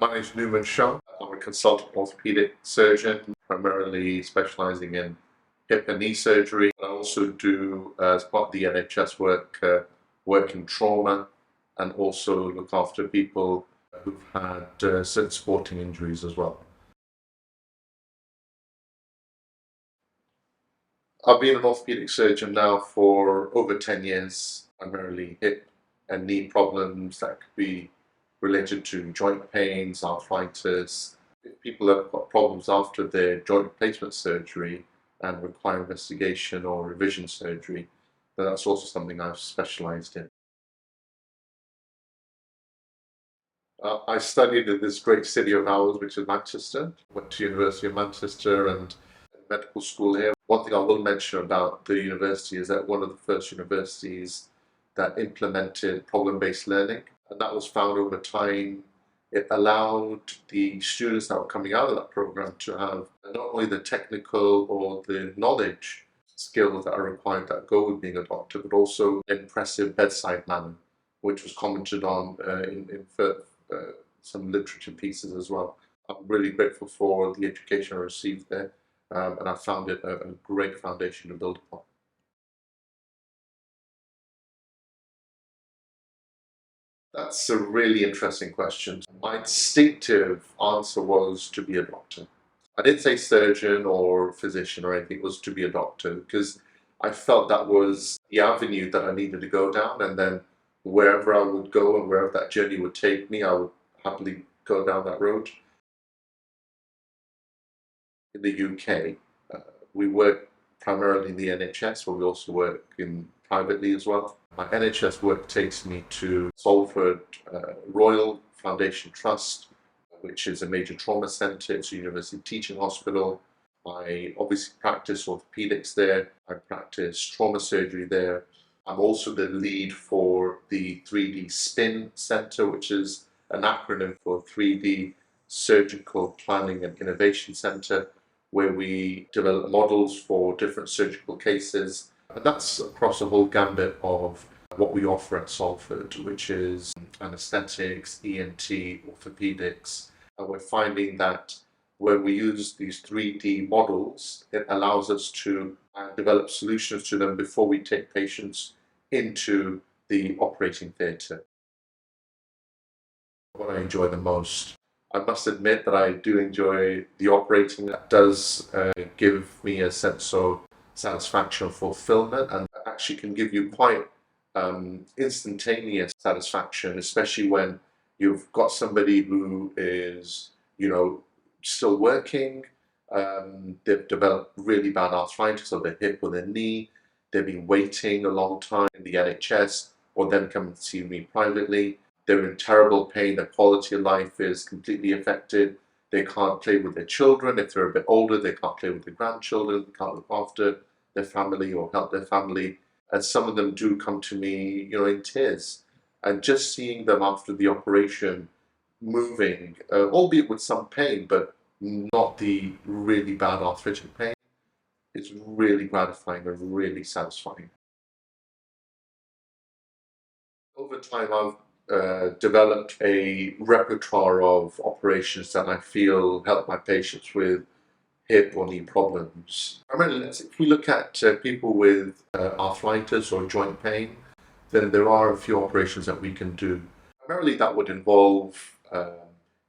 My name is Numan Shah. I'm a consultant orthopedic surgeon, primarily specializing in hip and knee surgery. I also do, as part of the NHS work in trauma, and also look after people who've had certain sporting injuries as well. I've been an orthopedic surgeon now for over 10 years, primarily hip and knee problems that could be related to joint pains, arthritis. If people have got problems after their joint replacement surgery and require investigation or revision surgery, then that's also something I've specialized in. I studied in this great city of ours, which is Manchester. Went to University of Manchester and medical school here. One thing I will mention about the university is that one of the first universities that implemented problem-based learning, and that was found over time. It allowed the students that were coming out of that program to have not only the technical or the knowledge skills that are required that go with being a doctor, but also an impressive bedside manner, which was commented on in some literature pieces as well. I'm really grateful for the education I received there, and I found it a great foundation to build upon. That's a really interesting question. My instinctive answer was to be a doctor. I didn't say surgeon or physician or anything, it was to be a doctor, because I felt that was the avenue that I needed to go down, and then wherever I would go and wherever that journey would take me, I would happily go down that road. In the UK, we work primarily in the NHS, but we also work privately as well. My NHS work takes me to Salford Royal Foundation Trust, which is a major trauma centre. It's a university teaching hospital. I obviously practice orthopaedics there. I practice trauma surgery there. I'm also the lead for the 3D SPIN Centre, which is an acronym for 3D Surgical Planning and Innovation Centre, where we develop models for different surgical cases. And that's across the whole gambit of what we offer at Salford, which is anaesthetics, ENT, orthopaedics. And we're finding that when we use these 3D models, it allows us to develop solutions to them before we take patients into the operating theatre. What I enjoy the most, I must admit that I do enjoy the operating. That does give me a sense of satisfaction, fulfillment, and actually can give you quite instantaneous satisfaction, especially when you've got somebody who is, still working. They've developed really bad arthritis of their hip or their knee. They've been waiting a long time in the NHS, or then come and see me privately. They're in terrible pain. Their quality of life is completely affected. They can't play with their children. If they're a bit older, they can't play with their grandchildren. They can't look after their family or help their family. And some of them do come to me, in tears. And just seeing them after the operation moving, albeit with some pain, but not the really bad arthritic pain, it's really gratifying and really satisfying. Over time, I've developed a repertoire of operations that I feel help my patients with hip or knee problems. Primarily, if we look at people with arthritis or joint pain, then there are a few operations that we can do. Primarily, that would involve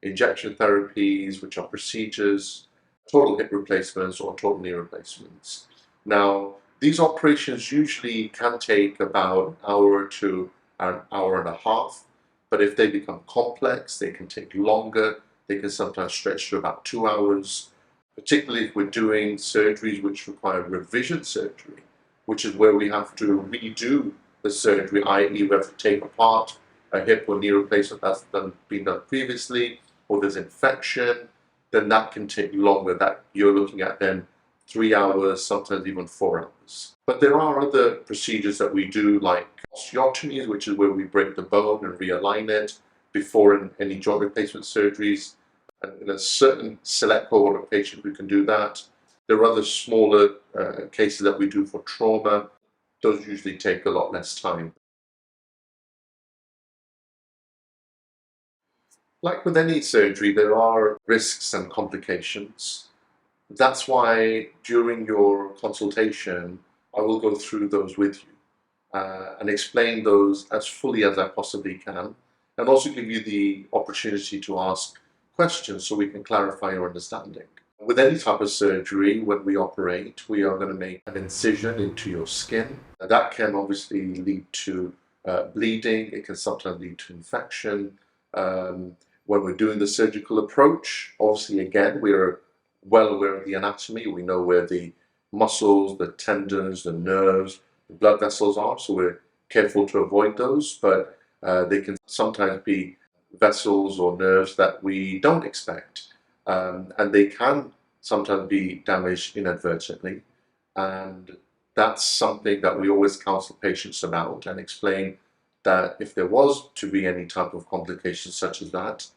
injection therapies, which are procedures, total hip replacements or total knee replacements. Now, these operations usually can take about an hour to an hour and a half, but if they become complex, they can take longer. They can sometimes stretch to about 2 hours, particularly if we're doing surgeries which require revision surgery, which is where we have to redo the surgery, i.e. we have to take apart a hip or knee replacement that's been done previously, or there's infection, then that can take longer. That you're looking at then 3 hours, sometimes even 4 hours. But there are other procedures that we do, like osteotomies, which is where we break the bone and realign it before any joint replacement surgeries. And in a certain select cohort of patients, we can do that. There are other smaller cases that we do for trauma. Those usually take a lot less time. Like with any surgery, there are risks and complications. That's why during your consultation, I will go through those with you and explain those as fully as I possibly can, and also give you the opportunity to ask questions so we can clarify your understanding. With any type of surgery, when we operate, we are going to make an incision into your skin. That can obviously lead to bleeding. It can sometimes lead to infection. When we're doing the surgical approach, obviously, again, we're well aware of the anatomy. We know where the muscles, the tendons, the nerves, the blood vessels are, so we're careful to avoid those, but they can sometimes be vessels or nerves that we don't expect, and they can sometimes be damaged inadvertently, and that's something that we always counsel patients about and explain that if there was to be any type of complications such as that,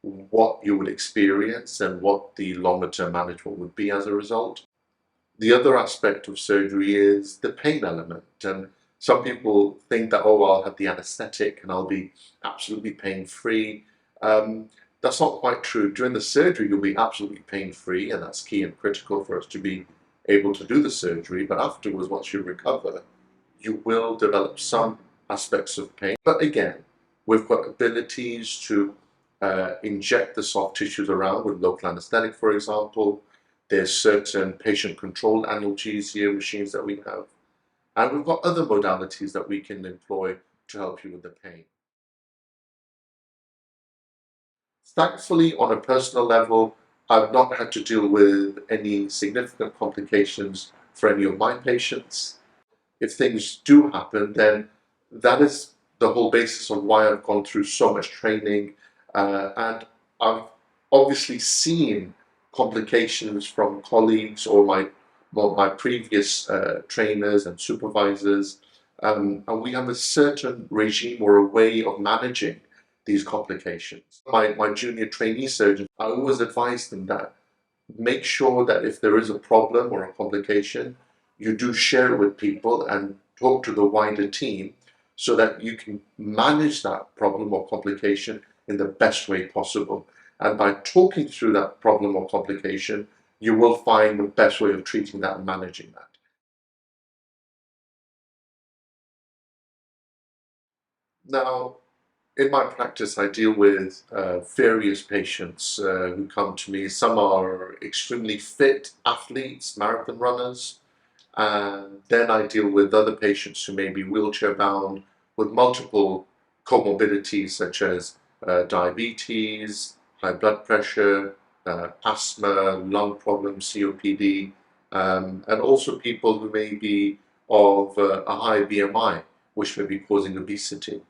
what you would experience and what the longer term management would be as a result. The other aspect of surgery is the pain element, and some people think that, oh, I'll have the anesthetic and I'll be absolutely pain free. That's not quite true. During the surgery, you'll be absolutely pain free, and that's key and critical for us to be able to do the surgery. But afterwards, once you recover, you will develop some aspects of pain. But again, we've got abilities to inject the soft tissues around with local anesthetic, for example. There's certain patient-controlled analgesia machines that we have. And we've got other modalities that we can employ to help you with the pain. Thankfully, on a personal level, I've not had to deal with any significant complications for any of my patients. If things do happen, then that is the whole basis of why I've gone through so much training, and I've obviously seen complications from colleagues or my previous trainers and supervisors, and we have a certain regime or a way of managing these complications. My junior trainee surgeon, I always advise them that make sure that if there is a problem or a complication, you do share it with people and talk to the wider team so that you can manage that problem or complication in the best way possible. And by talking through that problem or complication, you will find the best way of treating that and managing that. Now, in my practice, I deal with various patients who come to me. Some are extremely fit athletes, marathon runners, and then I deal with other patients who may be wheelchair bound with multiple comorbidities such as diabetes, high blood pressure, asthma, lung problems, COPD, and also people who may be of a high BMI, which may be causing obesity.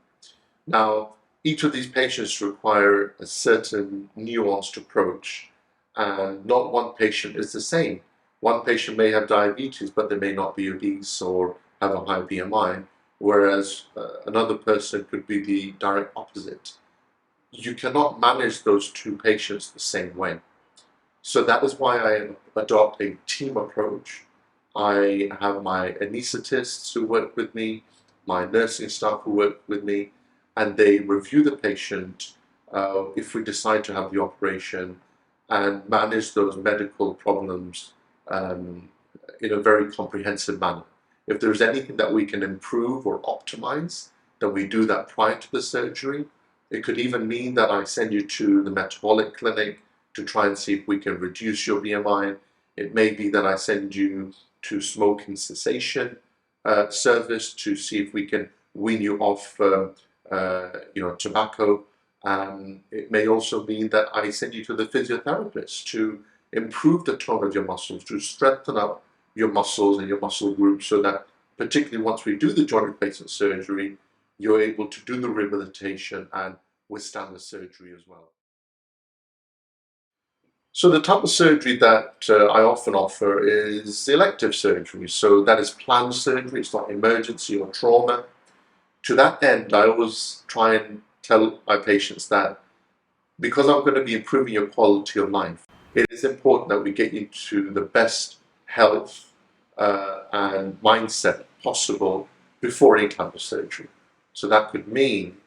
Now, each of these patients require a certain nuanced approach, and not one patient is the same. One patient may have diabetes, but they may not be obese or have a high BMI, whereas another person could be the direct opposite. You cannot manage those two patients the same way. So that is why I adopt a team approach. I have my anaesthetists who work with me, my nursing staff who work with me, and they review the patient if we decide to have the operation and manage those medical problems in a very comprehensive manner. If there's anything that we can improve or optimize, then we do that prior to the surgery. It could even mean that I send you to the metabolic clinic to try and see if we can reduce your BMI. It may be that I send you to smoking cessation service to see if we can wean you off tobacco. It may also mean that I send you to the physiotherapist to improve the tone of your muscles, to strengthen up your muscles and your muscle groups so that particularly once we do the joint replacement surgery, you're able to do the rehabilitation and withstand the surgery as well. So the type of surgery that I often offer is elective surgery. So that is planned surgery, it's not emergency or trauma. To that end, I always try and tell my patients that because I'm going to be improving your quality of life, it is important that we get you to the best health and mindset possible before any type of surgery. So that could mean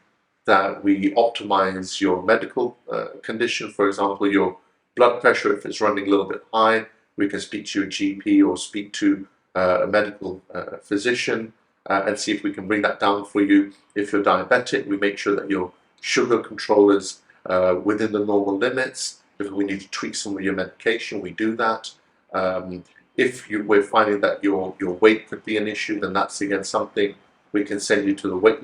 that we optimize your medical condition. For example, your blood pressure, if it's running a little bit high, we can speak to your GP or speak to a medical physician and see if we can bring that down for you. If you're diabetic, we make sure that your sugar control is within the normal limits. If we need to tweak some of your medication, we do that. If we're finding that your weight could be an issue, then that's again something we can send you to the weight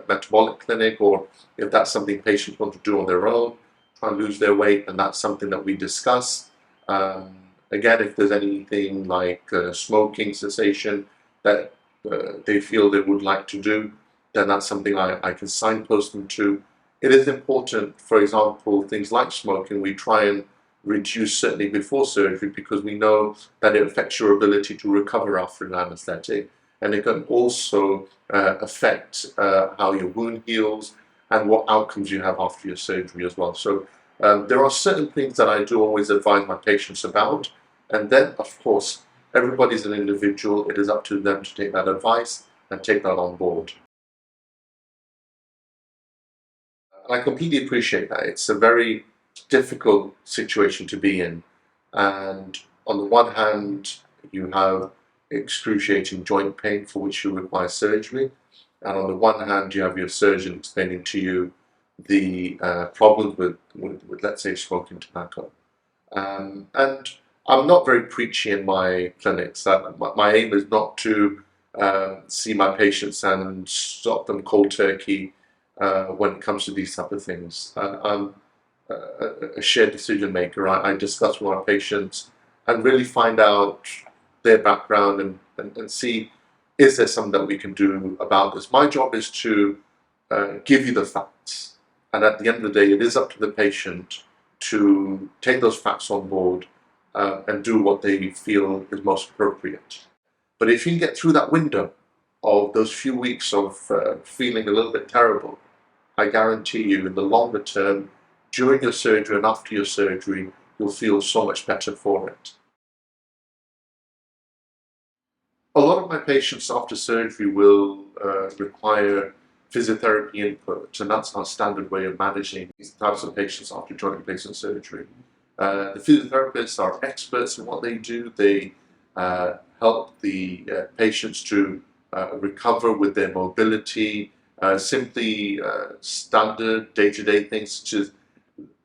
metabolic clinic, or if that's something patients want to do on their own, try and lose their weight, and that's something that we discuss. Again, if there's anything like smoking cessation that they feel they would like to do, then that's something I can signpost them to. It is important, for example, things like smoking, we try and reduce certainly before surgery, because we know that it affects your ability to recover after an anesthetic, and it can also affect how your wound heals and what outcomes you have after your surgery as well. So there are certain things that I do always advise my patients about, and then of course everybody's an individual. It is up to them to take that advice and take that on board. I completely appreciate that. It's a very difficult situation to be in, and on the one hand you have excruciating joint pain for which you require surgery, and on the one hand you have your surgeon explaining to you the problems with let's say smoking tobacco. And I'm not very preachy in my clinics. My aim is not to see my patients and stop them cold turkey when it comes to these type of things. I'm a shared decision maker. I discuss with my patients and really find out their background and see, is there something that we can do about this? My job is to give you the facts, and at the end of the day it is up to the patient to take those facts on board and do what they feel is most appropriate. But if you can get through that window of those few weeks of feeling a little bit terrible, I guarantee you in the longer term, during your surgery and after your surgery, you'll feel so much better for it. A lot of my patients after surgery will require physiotherapy input, and that's our standard way of managing these types of patients after joint replacement surgery. The physiotherapists are experts in what they do. They help the patients to recover with their mobility, simply standard day-to-day things such as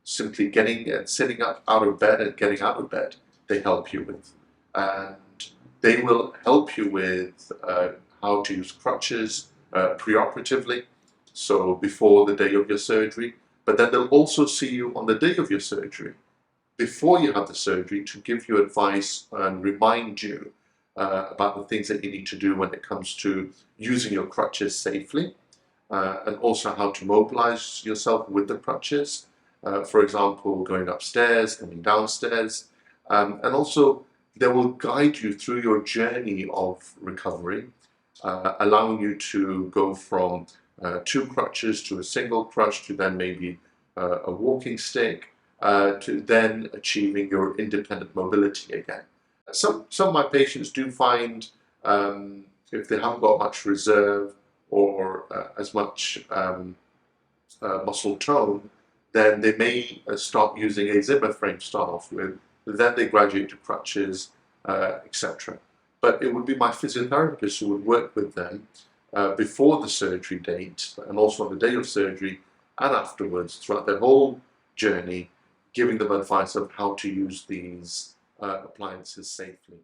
simply getting and sitting up out of bed and getting out of bed, they help you with. And they will help you with how to use crutches preoperatively, so before the day of your surgery, but then they'll also see you on the day of your surgery, before you have the surgery, to give you advice and remind you about the things that you need to do when it comes to using your crutches safely, and also how to mobilize yourself with the crutches. For example, going upstairs, coming downstairs, and also they will guide you through your journey of recovery, allowing you to go from 2 crutches to a single crutch, to then maybe a walking stick, to then achieving your independent mobility again. Some of my patients do find if they haven't got much reserve or as much muscle tone, then they may start using a Zimmer frame to start off with, then they graduate to crutches, etc. But it would be my physiotherapist who would work with them before the surgery date, and also on the day of surgery and afterwards, throughout their whole journey, giving them advice of how to use these appliances safely.